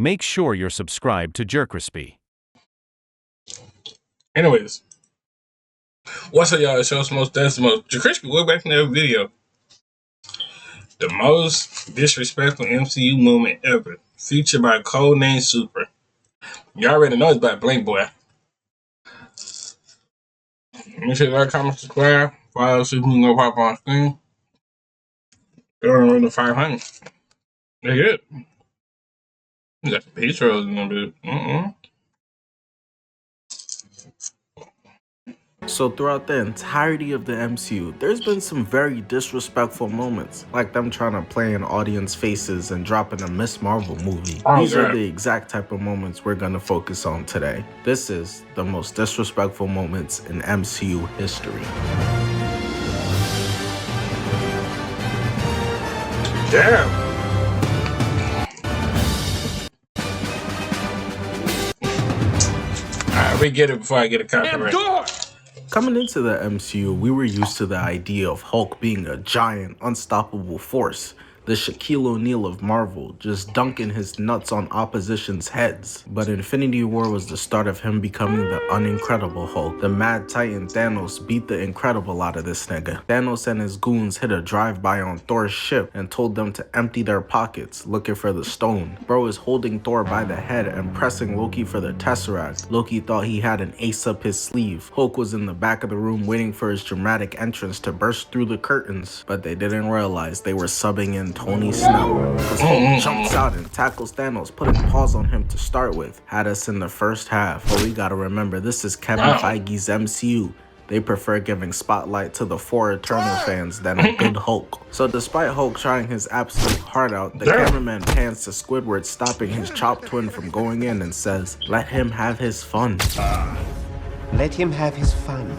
make sure you're subscribed to JerCrispy. Anyways, what's up, y'all? It's your most JerCrispy. We're back in that video. The most disrespectful MCU moment ever, featured by Codename Super. You already know it's by Blink Boy. Make sure you like, comment, subscribe. Follow so you can go pop on screen. Going on to 500. That's it. You got the peach rolls in a bit. So throughout the entirety of the MCU, there's been some very disrespectful moments, like them trying to play in audience faces and dropping a Miss Marvel movie. These are the exact type of moments we're gonna focus on today. This is the most disrespectful moments in MCU history. Damn. Alright, we get it before I get a copyright. Coming into the MCU, we were used to the idea of Hulk being a giant, unstoppable force. The Shaquille O'Neal of Marvel, just dunking his nuts on opposition's heads. But Infinity War was the start of him becoming the unincredible Hulk. The Mad Titan Thanos beat the Incredible out of this nigga. Thanos and his goons hit a drive-by on Thor's ship and told them to empty their pockets, looking for the stone. Bro is holding Thor by the head and pressing Loki for the Tesseract. Loki thought he had an ace up his sleeve. Hulk was in the back of the room waiting for his dramatic entrance to burst through the curtains, but they didn't realize they were subbing in Tony Snow. Cause Hulk jumps out and tackles Thanos, putting paws on him to start with. Had us in the first half, but we gotta remember this is Kevin Feige's MCU. They prefer giving spotlight to the 4 Eternal fans than a good Hulk. So despite Hulk trying his absolute heart out, the cameraman pans to Squidward, stopping his chopped twin from going in, and says, "Let him have his fun." Let him have his fun.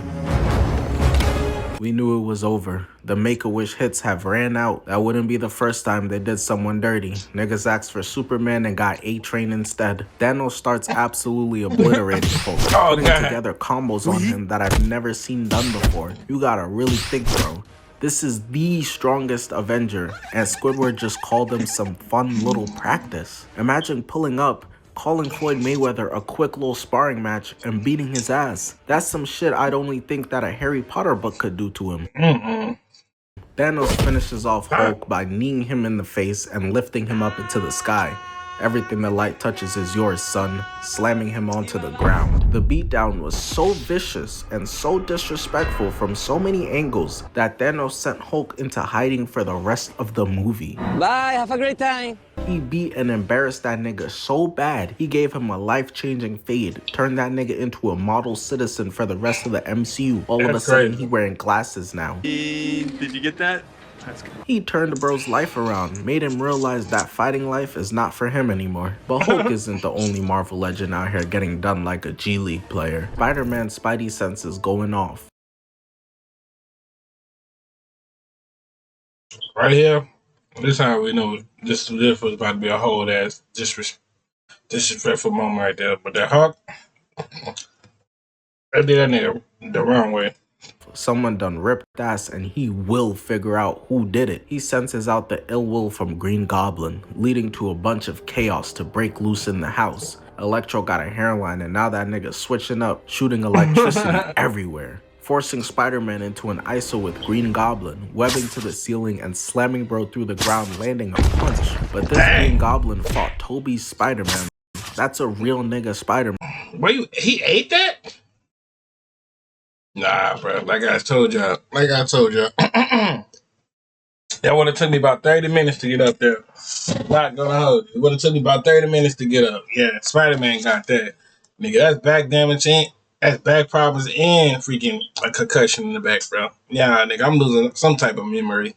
We knew it was over. The Make-A-Wish hits have ran out. That wouldn't be the first time they did someone dirty. Niggas asked for Superman and got A-Train instead. Thanos starts absolutely obliterating folks, putting together combos on him that I've never seen done before. You gotta really think, bro. This is the strongest Avenger, and Squidward just called them some fun little practice. Imagine pulling up, calling Floyd Mayweather a quick little sparring match, and beating his ass. That's some shit I'd only think that a Harry Potter book could do to him. Thanos finishes off Hulk by kneeing him in the face and lifting him up into the sky. "Everything the light touches is yours, son," slamming him onto the ground. The beatdown was so vicious and so disrespectful from so many angles that Thanos sent Hulk into hiding for the rest of the movie. Bye, have a great time. He beat and embarrassed that nigga so bad, he gave him a life-changing fade, turned that nigga into a model citizen for the rest of the MCU. All of a sudden, he wearing glasses now. Did you get that? He turned bro's life around, made him realize that fighting life is not for him anymore. But Hulk isn't the only Marvel legend out here getting done like a G League player. Spider-Man's spidey senses going off. Right here, this time we know this was about to be a whole ass disrespectful moment right there. But that Hulk, I did that nigga the wrong way. Someone done ripped ass, and he will figure out who did it. He senses out the ill will from Green Goblin, leading to a bunch of chaos to break loose in the house. Electro got a hairline, and now that nigga switching up, shooting electricity everywhere, forcing Spider-Man into an ISO with Green Goblin, webbing to the ceiling and slamming bro through the ground, landing a punch. But this Green Goblin fought Toby's Spider-Man. That's a real nigga Spider-Man. Wait, he ate that? Nah, bro. Like I told y'all. That would have took me about 30 minutes to get up there. Not gonna hold you. It would have took me about 30 minutes to get up. Yeah, Spider-Man got that. Nigga, that's back damage, that's back problems and freaking a concussion in the back, bro. Yeah, nigga, I'm losing some type of memory.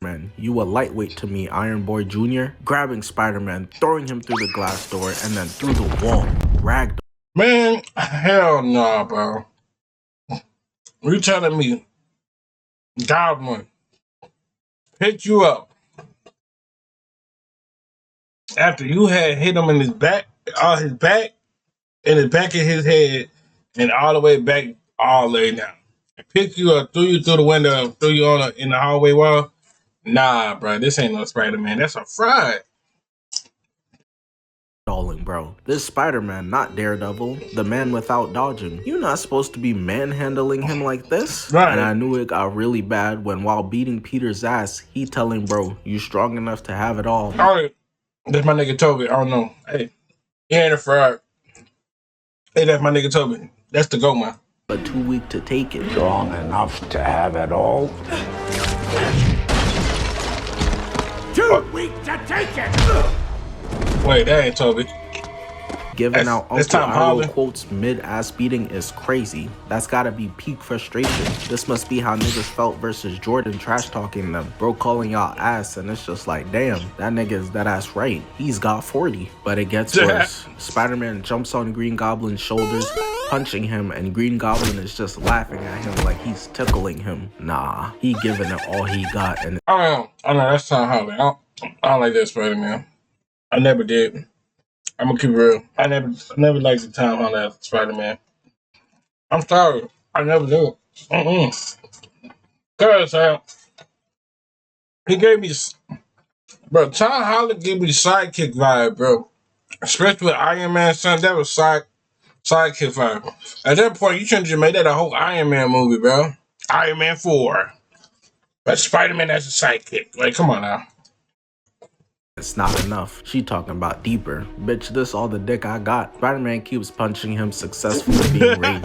Man, you a lightweight to me, Iron Boy Jr. Grabbing Spider-Man, throwing him through the glass door, and then through the wall. Ragdoll. Man, hell no, bro. You telling me Goblin picked you up after you had hit him in his back, in the back of his head, and all the way back, all the way down. Picked you up, threw you through the window, threw you in the hallway wall? Nah, bro, this ain't no Spider-Man. That's a fraud. Stalling, bro. This Spider-Man, not Daredevil, the man without dodging. You're not supposed to be manhandling him like this. Right. And I knew it got really bad when, while beating Peter's ass, he telling bro, you strong enough to have it all. Alright, that's my nigga Toby. I don't know. Hey, he ain't a fraud. Hey, that's my nigga Toby. That's the GOAT, man. But too weak to take it. Strong enough to have it all. Too weak to take it! Wait, that ain't Toby. Giving out that's Uncle Tom Iroh Holland. quotes mid-ass beating is crazy. That's gotta be peak frustration. This must be how niggas felt versus Jordan trash talking them. Bro calling y'all ass, and it's just like, damn, that nigga is that ass right. He's got 40. But it gets worse. Spider-Man jumps on Green Goblin's shoulders, punching him, and Green Goblin is just laughing at him like he's tickling him. Nah, he giving it all he got. And I don't know, that's Tom Holland. I don't like that Spider-Man. I never did. I'm gonna keep it real. I never liked the Tom Holland Spider-Man. I'm sorry. I never do. Cause he gave me, bro. Tom Holland gave me sidekick vibe, bro. Especially with Iron Man son, that was sidekick vibe. At that point, you shouldn't just made that a whole Iron Man movie, bro. Iron Man 4, but Spider-Man as a sidekick. Like, come on now. it's not enough. She talking about deeper. Bitch, this all the dick I got. Spider-Man keeps punching him, successfully being raided.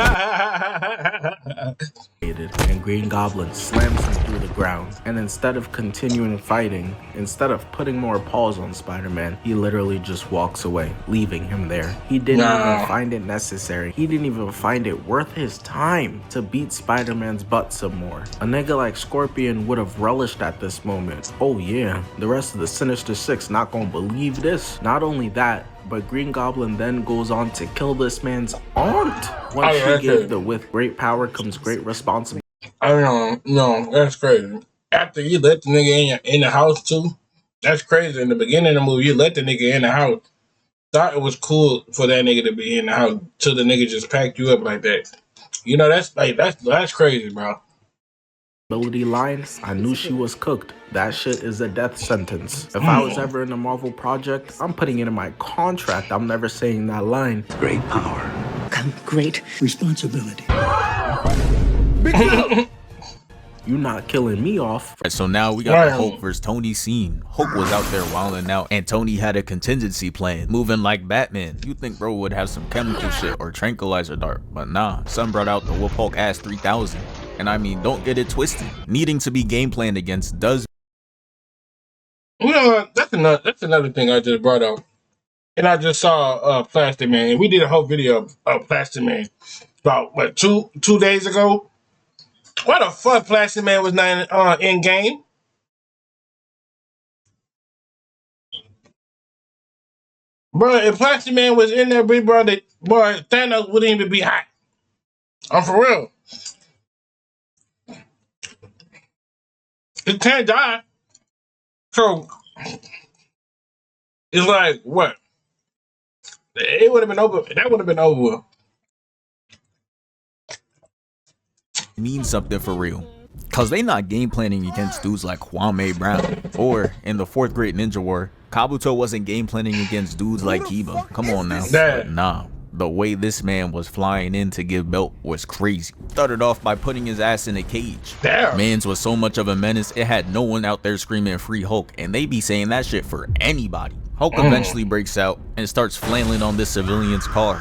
And Green Goblin slams him through the ground. And instead of continuing fighting, instead of putting more paws on Spider-Man, he literally just walks away, leaving him there. He didn't even find it necessary. He didn't even find it worth his time to beat Spider-Man's butt some more. A nigga like Scorpion would have relished at this moment. Oh yeah, the rest of the Sinister Six not gonna believe this. Not only that, but Green Goblin then goes on to kill this man's aunt. Once she gave the with great power comes great responsibility. I don't know. No, that's crazy. After you let the nigga in the house too, that's crazy. In the beginning of the movie, you let the nigga in the house. Thought it was cool for that nigga to be in the house till the nigga just packed you up like that. You know, that's crazy, bro. Lines, I knew she was cooked. That shit is a death sentence. If I was ever in a Marvel project, I'm putting it in my contract. I'm never saying that line. Great power. Come great responsibility. You not killing me off. So now we got the Hulk versus Tony scene. Hulk was out there wilding out, and Tony had a contingency plan, moving like Batman. You think bro would have some chemical shit or tranquilizer dart, but nah, son brought out the Whoop Hulk Ass 3000. And I mean, don't get it twisted. Needing to be game planned against does. You know what? That's another thing I just brought up. And I just saw Plastic Man. We did a whole video of Plastic Man about what two days ago. What the fuck, Plastic Man was not in game? Bro, if Plastic Man was in there, big brother, boy, Thanos wouldn't even be hot. I'm for real. He can't die. So it's like what? It would have been over. That would have been over. Mean something for real. Cause they not game planning against dudes like Kwame Brown. Or in the 4th grade Ninja War, Kabuto wasn't game planning against dudes like Kiba. Come on now. But nah. The way this man was flying in to give belt was crazy. Started off by putting his ass in a cage. Damn. Mans was so much of a menace, it had no one out there screaming free Hulk, and they be saying that shit for anybody. Hulk eventually breaks out and starts flailing on this civilian's car.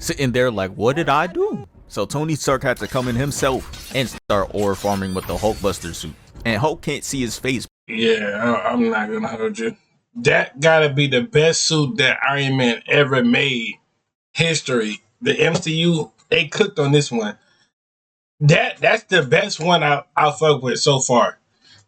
Sitting there like, what did I do? So Tony Stark had to come in himself and start ore farming with the Hulkbuster suit. And Hulk can't see his face. Yeah, I'm not gonna hold you. That gotta be the best suit that Iron Man ever made. History. The MCU, they cooked on this one. That's the best one I'll fuck with so far.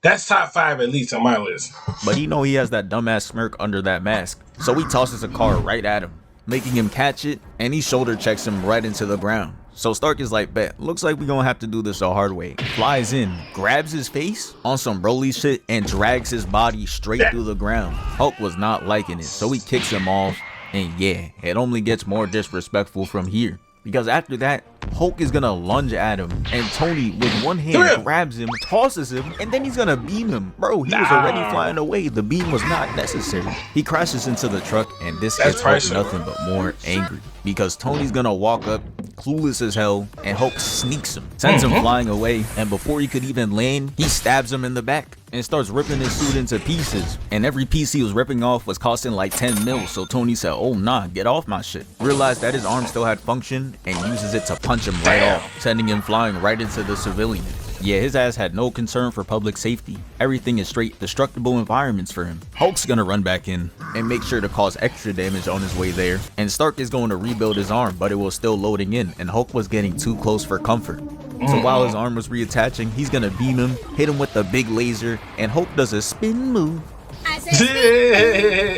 That's top 5 at least on my list. But he know he has that dumbass smirk under that mask. So he tosses a car right at him, making him catch it, and he shoulder checks him right into the ground. So Stark is like, bet, looks like we gonna have to do this the hard way. Flies in, grabs his face on some Broly shit, and drags his body straight through the ground. Hulk was not liking it, so he kicks him off. And yeah, it only gets more disrespectful from here. Because after that, Hulk is gonna lunge at him, and Tony with one hand grabs him, tosses him, and then he's gonna beam him. Bro, he was already flying away. The beam was not necessary. He crashes into the truck, and this gets Hulk nothing but more angry, because Tony's gonna walk up, clueless as hell, and Hulk sneaks him, sends him flying away, and before he could even land, he stabs him in the back and starts ripping his suit into pieces. And every piece he was ripping off was costing like 10 mil, so Tony said, oh nah, get off my shit. Realized that his arm still had function and uses it to punch him right off, sending him flying right into the civilian. Yeah, his ass had no concern for public safety. Everything is straight destructible environments for him. Hulk's gonna run back in and make sure to cause extra damage on his way there. And Stark is going to rebuild his arm, but it was still loading in, and Hulk was getting too close for comfort. So while his arm was reattaching, he's gonna beam him, hit him with the big laser, and Hulk does a spin move.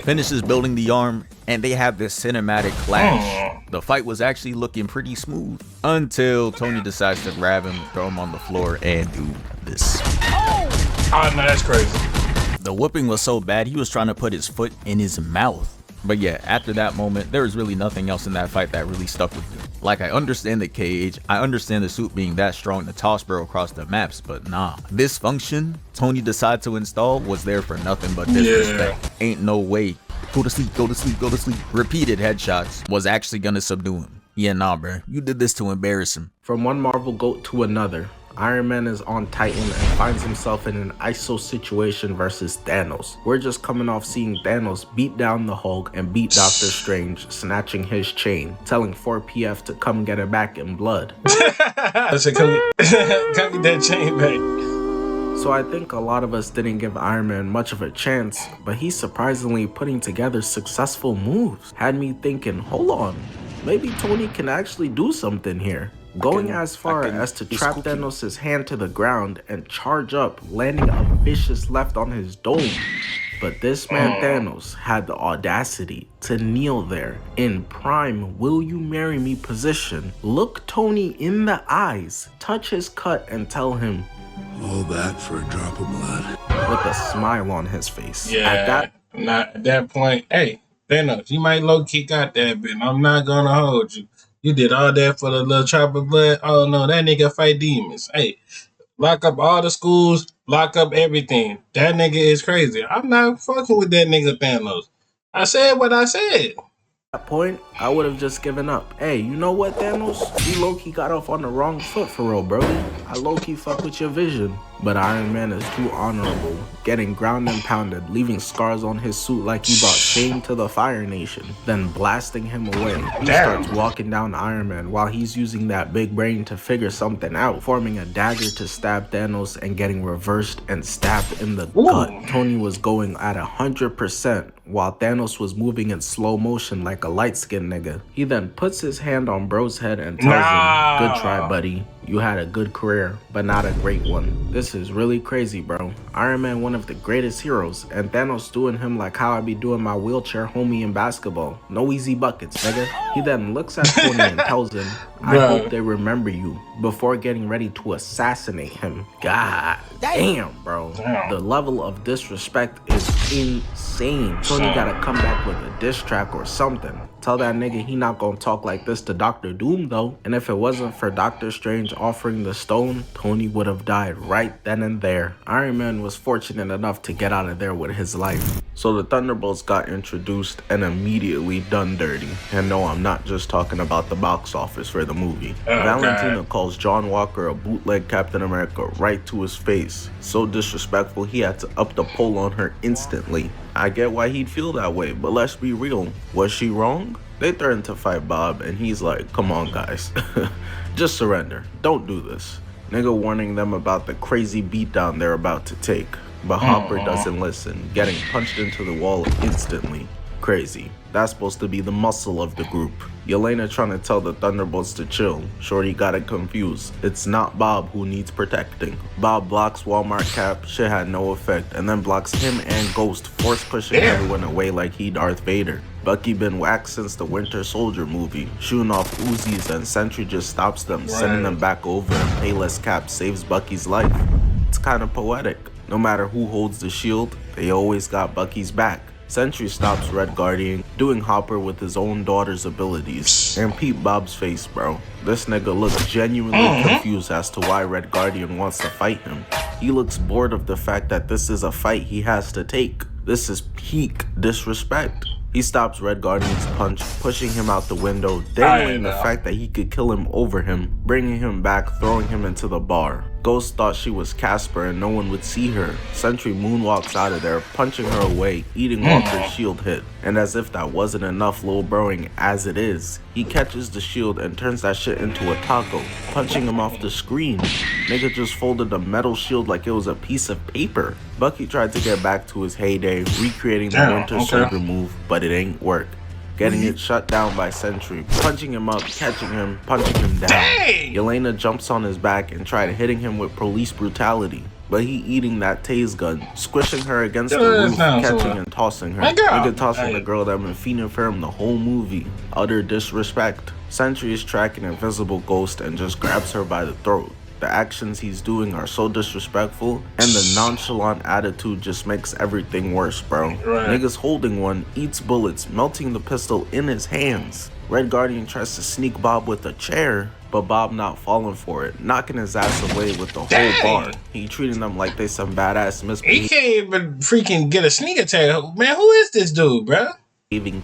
Finishes building the arm, and they have this cinematic clash. The fight was actually looking pretty smooth until Tony decides to grab him, throw him on the floor, and do this. Oh no, that's crazy. The whooping was so bad, he was trying to put his foot in his mouth. But yeah, after that moment, there was really nothing else in that fight that really stuck with me. Like, I understand the cage, I understand the suit being that strong to toss bro across the maps, but nah. This function Tony decided to install was there for nothing but disrespect. Ain't no way. Go to sleep, go to sleep, go to sleep. Repeated headshots was actually gonna subdue him. Yeah, nah, bro. You did this to embarrass him. From one Marvel GOAT to another, Iron Man is on Titan and finds himself in an ISO situation versus Thanos. We're just coming off seeing Thanos beat down the Hulk and beat Doctor Strange, snatching his chain, telling 4PF to come get it back in blood. I said, come get that chain back. So I think a lot of us didn't give Iron Man much of a chance, but he's surprisingly putting together successful moves. Had me thinking, hold on, maybe Tony can actually do something here. Going as far as to trap Thanos' hand to the ground and charge up, landing a vicious left on his dome. But this man Thanos had the audacity to kneel there in prime will you marry me position, look Tony in the eyes, touch his cut and tell him, all that for a drop of blood. with a smile on his face. Yeah, at that point, hey, Thanos, you might low-key got that, but I'm not gonna hold you. You did all that for the little drop of blood. Oh no, that nigga fight demons. Hey, lock up all the schools, lock up everything. That nigga is crazy. I'm not fucking with that nigga Thanos. I said what I said. At that point, I would have just given up. Hey, you know what, Thanos? You low-key got off on the wrong foot for real, bro. I low-key fuck with your vision. But Iron Man is too honorable, getting ground and pounded, leaving scars on his suit like he brought shame to the Fire Nation, then blasting him away. He starts walking down Iron Man while he's using that big brain to figure something out, forming a dagger to stab Thanos and getting reversed and stabbed in the gut. Tony was going at 100% while Thanos was moving in slow motion like a light-skinned nigga. He then puts his hand on bro's head and tells him, good try, buddy. You had a good career, but not a great one. This is really crazy, bro. Iron Man, one of the greatest heroes, and Thanos doing him like how I be doing my wheelchair homie in basketball. No easy buckets, nigga. He then looks at Tony and tells him, I hope they remember you, before getting ready to assassinate him. God damn, bro. The level of disrespect is insane. Tony gotta come back with a diss track or something. Tell that nigga he not gonna talk like this to Doctor Doom though. And if it wasn't for Doctor Strange offering the stone, Tony would have died right then and there. Iron Man was fortunate enough to get out of there with his life. So the Thunderbolts got introduced and immediately done dirty. And no, I'm not just talking about the box office for the movie. Valentina calls John Walker a bootleg Captain America right to his face. So disrespectful, he had to up the poll on her instantly. I get why he'd feel that way, but let's be real. Was she wrong? They threatened to fight Bob, and he's like, come on guys, just surrender, don't do this. Nigga warning them about the crazy beatdown they're about to take. But Hopper doesn't listen, getting punched into the wall instantly. Crazy. That's supposed to be the muscle of the group. Yelena trying to tell the Thunderbolts to chill. Shorty got it confused. It's not Bob who needs protecting. Bob blocks Walmart Cap, shit had no effect, and then blocks him and Ghost, force pushing everyone away like he Darth Vader. Bucky been whacked since the Winter Soldier movie, shooting off Uzis, and Sentry just stops them, sending them back over, and Payless Cap saves Bucky's life. It's kinda poetic. No matter who holds the shield, they always got Bucky's back. Sentry stops Red Guardian, doing Hopper with his own daughter's abilities. And peep Bob's face, bro. This nigga looks genuinely confused as to why Red Guardian wants to fight him. He looks bored of the fact that this is a fight he has to take. This is peak disrespect. He stops Red Guardian's punch, pushing him out the window, dangling the fact that he could kill him over him, bringing him back, throwing him into the bar. Ghost thought she was Casper and no one would see her. Sentry moonwalks out of there, punching her away, eating Walker's shield hit. And as if that wasn't enough lil broing as it is, he catches the shield and turns that shit into a taco, punching him off the screen. Nigga just folded a metal shield like it was a piece of paper. Bucky tried to get back to his heyday, recreating the Winter Soldier move, but it ain't work. Getting it shut down by Sentry, punching him up, catching him, punching him down. Yelena jumps on his back and tried hitting him with police brutality, but he eating that tase gun, squishing her against the roof, catching and tossing her. Nigga tossing the girl that been feeding for him the whole movie. Utter disrespect. Sentry is tracking Invisible Ghost and just grabs her by the throat. The actions he's doing are so disrespectful, and the nonchalant attitude just makes everything worse, bro. Nigga's holding one, eats bullets, melting the pistol in his hands. Red Guardian tries to sneak Bob with a chair, but Bob not falling for it, knocking his ass away with the whole bar. He treating them like they some badass misbehaving. He can't even freaking get a sneak attack. Man, who is this dude, bro?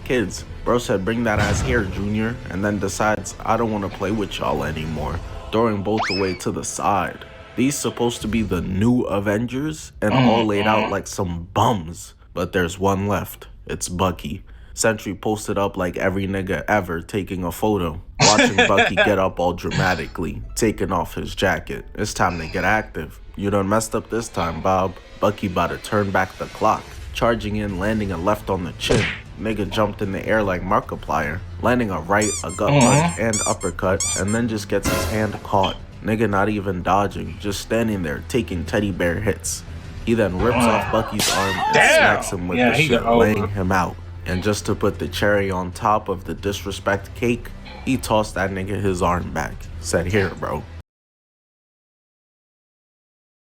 Kids. Bro said, bring that ass here, Junior, and then decides, I don't want to play with y'all anymore, throwing both away to the side. These supposed to be the new Avengers and all laid out like some bums, but there's one left. It's Bucky. Sentry posted up like every nigga ever taking a photo, watching Bucky get up all dramatically, taking off his jacket. It's time to get active. You done messed up this time, Bob. Bucky about to turn back the clock, charging in, landing a left on the chin. Nigga jumped in the air like Markiplier, landing a right, a gut punch, and uppercut, and then just gets his hand caught. Nigga not even dodging, just standing there taking teddy bear hits. He then rips off Bucky's arm and smacks him with the shit, laying him out. And just to put the cherry on top of the disrespect cake, he tossed that nigga his arm back. Said, here, bro.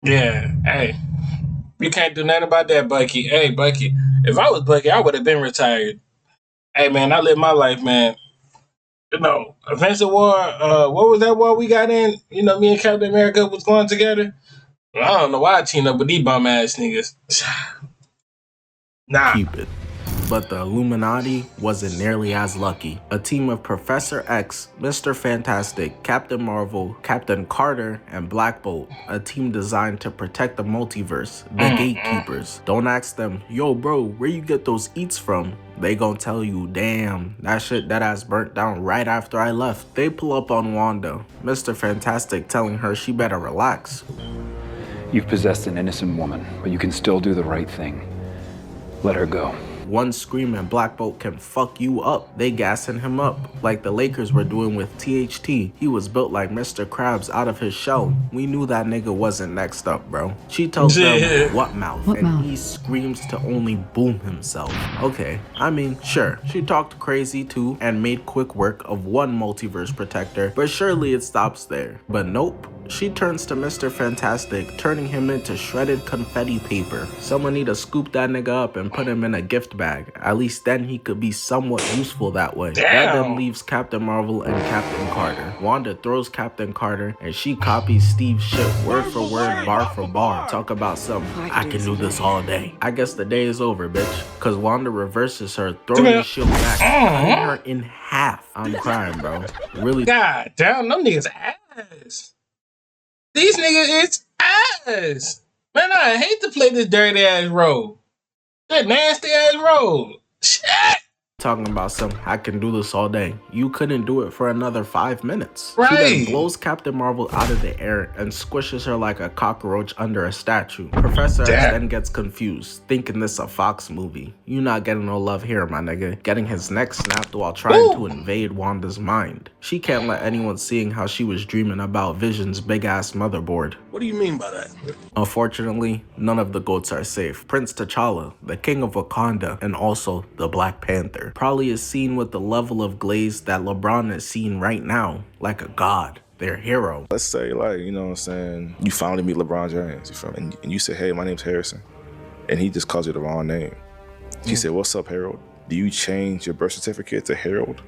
Yeah, hey. You can't do nothing about that, Bucky. Hey, Bucky. If I was Bucky, I would have been retired. Hey, man, I lived my life, man. You know, Offensive War, what was that war we got in? You know, me and Captain America was going together. I don't know why I teamed up with these bum-ass niggas. Nah. Keep it. But the Illuminati wasn't nearly as lucky. A team of Professor X, Mr. Fantastic, Captain Marvel, Captain Carter, and Black Bolt. A team designed to protect the multiverse, the gatekeepers. Don't ask them, yo bro, where you get those eats from? They gon' tell you, damn, that shit that ass burnt down right after I left. They pull up on Wanda, Mr. Fantastic telling her she better relax. You've possessed an innocent woman, but you can still do the right thing. Let her go. One scream and Black Bolt can fuck you up. They gassing him up like the Lakers were doing with THT. He was built like Mr. Krabs out of his shell. We knew that nigga wasn't next up, bro. She tells them, what mouth? And he screams to only boom himself. Okay, I mean, sure, she talked crazy too and made quick work of one multiverse protector, but surely it stops there. But nope. She turns to Mr. Fantastic, turning him into shredded confetti paper. Someone need to scoop that nigga up and put him in a gift bag. At least then he could be somewhat useful that way. That then leaves Captain Marvel and Captain Carter. Wanda throws Captain Carter and she copies Steve's shit word for word, bar for bar. Talk about something, I can do this all day. I guess the day is over, bitch. Cause Wanda reverses her, throwing the shield back, cutting her in half. I'm crying, bro. Really. God damn, them niggas ass. These niggas is ass. Man, I hate to play this dirty ass role. That nasty ass role. Shit. Talking about some, I can do this all day. You couldn't do it for another 5 minutes. Right. She then blows Captain Marvel out of the air and squishes her like a cockroach under a statue. Professor X then gets confused, thinking this a Fox movie. You not getting no love here, my nigga. Getting his neck snapped while trying to invade Wanda's mind. She can't let anyone seeing how she was dreaming about Vision's big-ass motherboard. What do you mean by that? Unfortunately, none of the goats are safe. Prince T'Challa, the king of Wakanda, and also the Black Panther. Probably is seen with the level of glaze that LeBron is seeing right now, like a god, their hero. Let's say, like, you know what I'm saying, you finally meet LeBron James, you feel me? And you say, hey, my name's Harrison. And he just calls you the wrong name. He said, what's up, Harold? Do you change your birth certificate to Harold?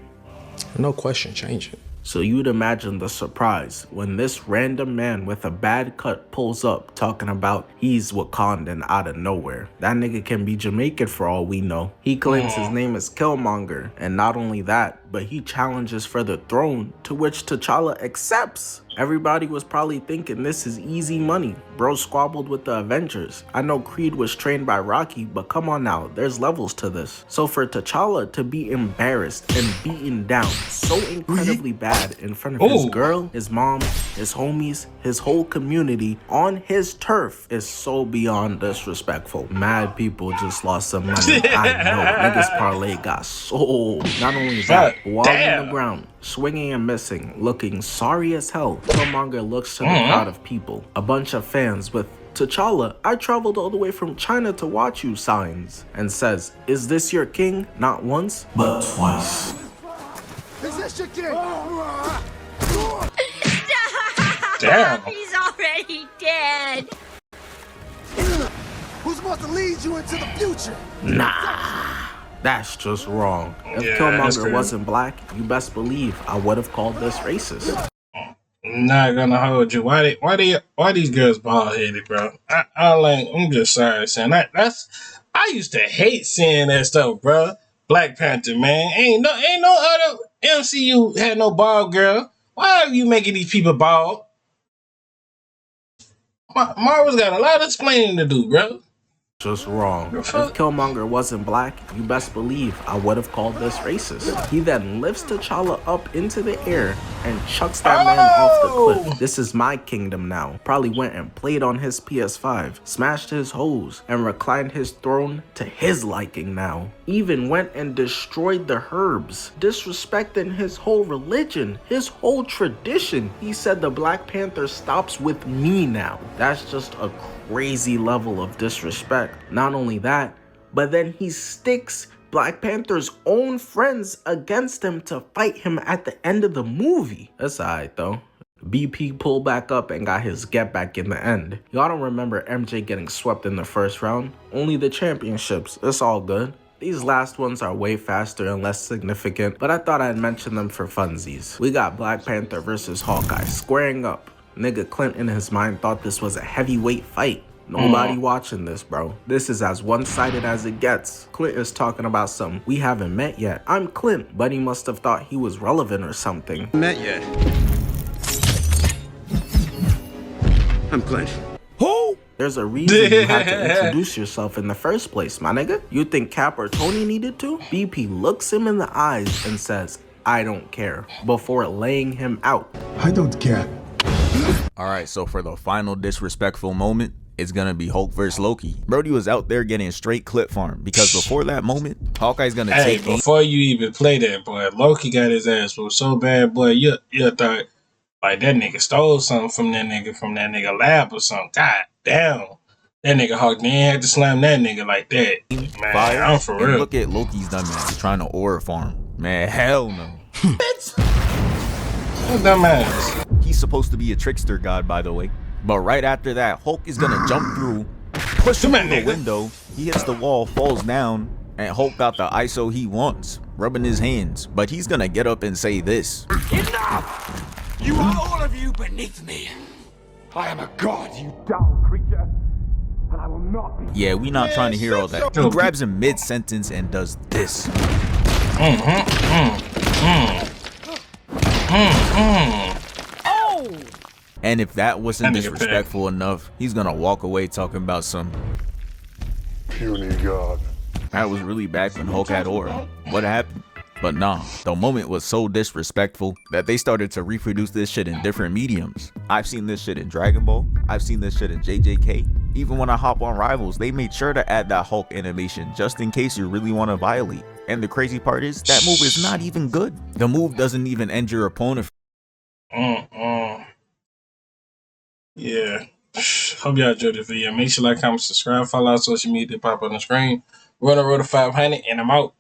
No question, change it. So you'd imagine the surprise when this random man with a bad cut pulls up talking about he's Wakandan out of nowhere. That nigga can be Jamaican for all we know. He claims his name is Killmonger, and not only that, but he challenges for the throne, to which T'Challa accepts. Everybody was probably thinking this is easy money. Bro squabbled with the Avengers. I know Creed was trained by Rocky, but come on now, there's levels to this. So for T'Challa to be embarrassed and beaten down so incredibly bad in front of his girl, his mom, his homies, his whole community on his turf is so beyond disrespectful. Mad people just lost some money. I know, niggas parlay got sold. Not only that, but while on the ground, swinging and missing, looking sorry as hell, Killmonger looks to the crowd of people, a bunch of fans with "T'Challa, I traveled all the way from China to watch you" signs, and says, "Is this your king? Not once, but twice." Is this your king? Damn. He's already dead. Who's supposed to lead you into the future? Nah, that's just wrong. If Yeah, Killmonger wasn't black, you best believe I would have called this racist. Not gonna hold you. Why these girls bald headed, bro? I'm just sorry saying that. I used to hate seeing that stuff, bro. Black Panther, man. Ain't no other MCU had no bald girl. Why are you making these people bald? Marvel's got a lot of explaining to do, bro. Just wrong. If Killmonger wasn't black, you best believe I would have called this racist. He then lifts T'Challa up into the air and chucks that man off the cliff. This is my kingdom now. Probably went and played on his PS5, smashed his hose, and reclined his throne to his liking now. Even went and destroyed the herbs, disrespecting his whole religion, his whole tradition. He said the Black Panther stops with me now. That's just a crazy level of disrespect. Not only that, but then he sticks Black Panther's own friends against him to fight him at the end of the movie. That's alright though. BP pulled back up and got his get back in the end. Y'all don't remember MJ getting swept in the first round? Only the championships. It's all good. These last ones are way faster and less significant, but I thought I'd mention them for funsies. We got Black Panther versus Hawkeye squaring up. Nigga Clint in his mind thought this was a heavyweight fight. Nobody watching this, bro. This is as one-sided as it gets. Clint is talking about some "we haven't met yet." I'm Clint, but he must have thought he was relevant or something. Met yet? I'm Clint. Who? There's a reason you had to introduce yourself in the first place, my nigga. You think Cap or Tony needed to? BP looks him in the eyes and says, "I don't care," before laying him out. I don't care. Alright, so for the final disrespectful moment, it's gonna be Hulk vs. Loki. Brody was out there getting straight clip farm because before that moment, Hawkeye's gonna take before you even play that, boy, Loki got his ass whooped so bad, boy. You thought like that nigga stole something from that nigga lab or something. God damn. That nigga Hawk didn't have to slam that nigga like that. Man, fire. I'm for real. Look at Loki's dumbass trying to aura farm. Man, hell no. What dumbass? He's supposed to be a trickster god, by the way. But right after that, Hulk is gonna jump through, push him in the window. He hits the wall, falls down, and Hulk got the ISO he wants, rubbing his hands. But he's gonna get up and say this. Enough! You are all of you beneath me. I am a god, you dumb creature. And I will not be. Yeah, we not trying to hear all that. He grabs him mid-sentence and does this. And if that wasn't disrespectful enough, he's gonna walk away talking about some puny god. That was really back when Hulk had aura. What happened? But nah, the moment was so disrespectful that they started to reproduce this shit in different mediums. I've seen this shit in Dragon Ball. I've seen this shit in JJK. Even when I hop on Rivals, they made sure to add that Hulk animation just in case you really want to violate. And the crazy part is, that move is not even good. The move doesn't even end your opponent. Yeah. Hope y'all enjoyed the video. Make sure you like, comment, subscribe, follow our social media, pop on the screen. Run a road to 500, and I'm out.